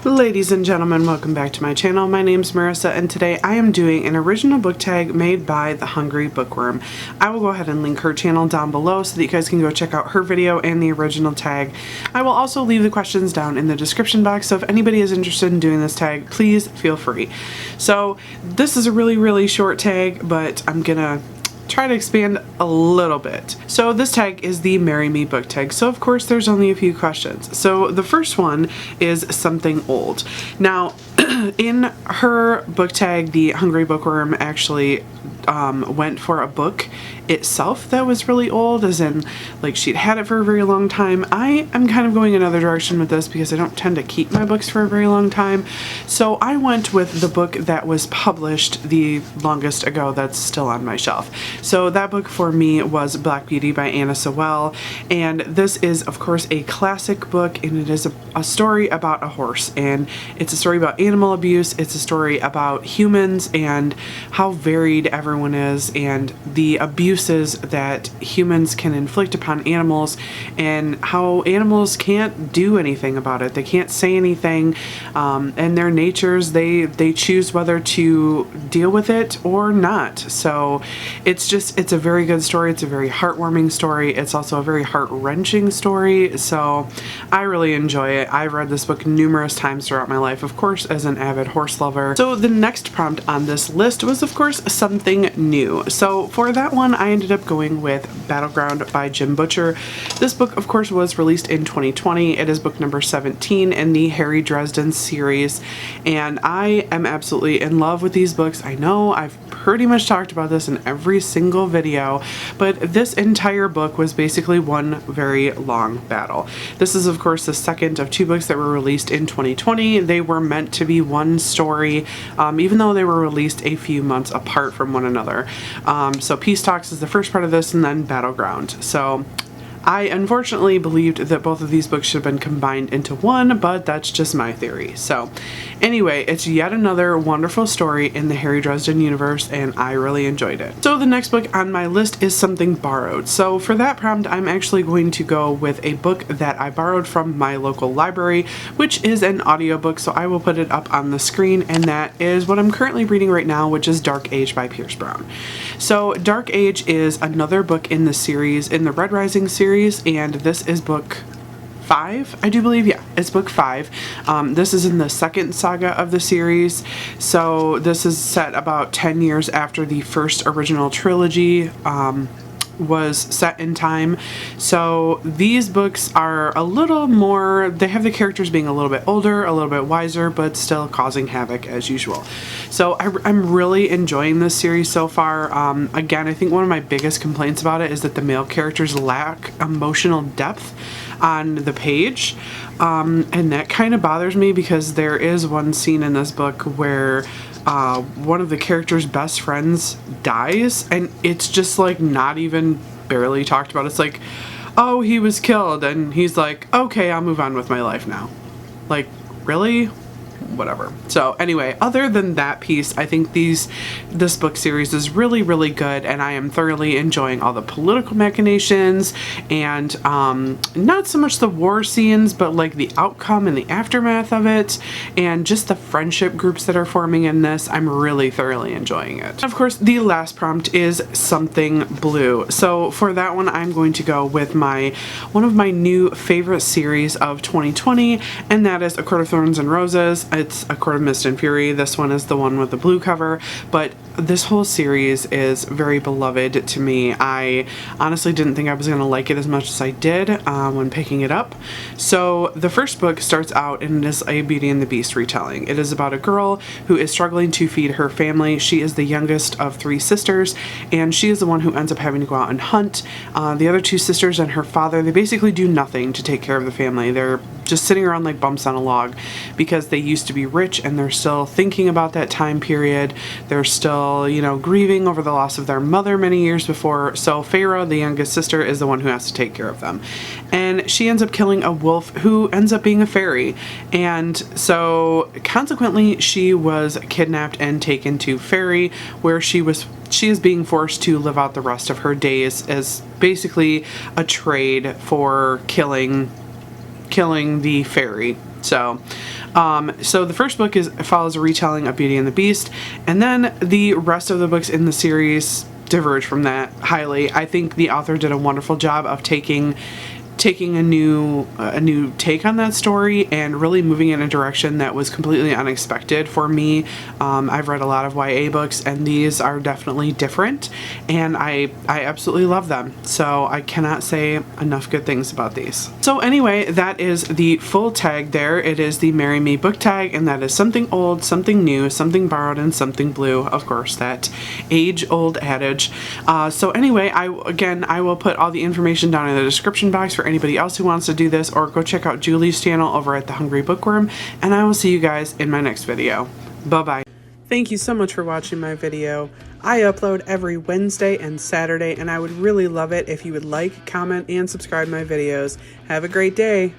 Ladies and gentlemen, welcome back to my channel. My name's Marissa and today I am doing an original book tag made by the Hungry Bookworm. I will go ahead and link her channel down below so that you guys can go check out her video and the original tag. I will also leave the questions down in the description box, so if anybody is interested in doing this tag, please feel free. So this is a really short tag, but I'm gonna try to expand a little bit. So this tag is the Marry Me book tag. So of course there's only a few questions. So the first one is something old. Now in her book tag, the Hungry Bookworm actually went for a book itself that was really old, as in like she'd had it for a very long time. I am kind of going another direction with this because I don't tend to keep my books for a very long time. So I went with the book that was published the longest ago that's still on my shelf. So that book for me was Black Beauty by Anna Sewell, and this is of course a classic book, and it is a story about a horse, and it's a story about animal abuse. It's a story about humans and how varied everyone is, and the abuses that humans can inflict upon animals, and how animals can't do anything about it. They can't say anything, and their natures, they choose whether to deal with it or not. So it's a very good story. It's a very heartwarming story. It's also a very heart-wrenching story. So I really enjoy it. I've read this book numerous times throughout my life, of course, as an avid horse lover. So the next prompt on this list was of course something new. So for that one, I ended up going with Battleground by Jim Butcher. This book of course was released in 2020. It is book number 17 in the Harry Dresden series, and I am absolutely in love with these books. I know I've pretty much talked about this in every single video, but this entire book was basically one very long battle. This is of course the second of two books that were released in 2020. They were meant to be one story, even though they were released a few months apart from one another. So Peace Talks is the first part of this, and then Battleground. So I unfortunately believed that both of these books should have been combined into one, but that's just my theory. So anyway, it's yet another wonderful story in the Harry Dresden universe, and I really enjoyed it. So the next book on my list is something borrowed. So for that prompt, I'm actually going to go with a book that I borrowed from my local library, which is an audiobook, so I will put it up on the screen, and that is what I'm currently reading right now, which is Dark Age by Pierce Brown. So Dark Age is another book in the series, in the Red Rising series, and this is book 5, I do believe. Yeah, it's book 5. This is in the second saga of the series, so this is set about 10 years after the first original trilogy was set in time. So these books are a little more, they have the characters being a little bit older, a little bit wiser, but still causing havoc as usual. So I'm really enjoying this series so far. Again, I think one of my biggest complaints about it is that the male characters lack emotional depth on the page, and that kind of bothers me because there is one scene in this book where one of the character's best friends dies, and it's just like not even barely talked about. It's like, oh, he was killed, and he's like, okay, I'll move on with my life now. Like, really? Whatever. So anyway, other than that piece, I think this book series is really good, and I am thoroughly enjoying all the political machinations and not so much the war scenes, but like the outcome and the aftermath of it, and just the friendship groups that are forming in this. I'm really thoroughly enjoying it. Of course, the last prompt is something blue. So for that one, I'm going to go with one of my new favorite series of 2020, and that is A Court of Thorns and Roses. It's A Court of Mist and Fury. This one is the one with the blue cover, but this whole series is very beloved to me. I honestly didn't think I was going to like it as much as I did when picking it up. So the first book starts out, and it is a Beauty and the Beast retelling. It is about a girl who is struggling to feed her family. She is the youngest of 3 sisters, and she is the one who ends up having to go out and hunt. The other 2 sisters and her father, they basically do nothing to take care of the family. They're just sitting around like bumps on a log because they used to be rich, and they're still thinking about that time period. They're still, you know, grieving over the loss of their mother many years before. So Feyre, the youngest sister, is the one who has to take care of them, and she ends up killing a wolf who ends up being a fairy, and so consequently she was kidnapped and taken to Fairy, where she is being forced to live out the rest of her days as basically a trade for killing the fairy. So, so the first book follows a retelling of Beauty and the Beast, and then the rest of the books in the series diverge from that highly. I think the author did a wonderful job of taking a new take on that story and really moving in a direction that was completely unexpected for me. I've read a lot of YA books, and these are definitely different, and I absolutely love them. So I cannot say enough good things about these. So anyway, that is the full tag there. It is the Marry Me book tag, and that is something old, something new, something borrowed, and something blue. Of course, that age-old adage. So anyway, I will put all the information down in the description box for anybody else who wants to do this, or go check out Julie's channel over at The Hungry Bookworm, and I will see you guys in my next video. Bye-bye. Thank you so much for watching my video. I upload every Wednesday and Saturday, and I would really love it if you would like, comment, and subscribe my videos. Have a great day.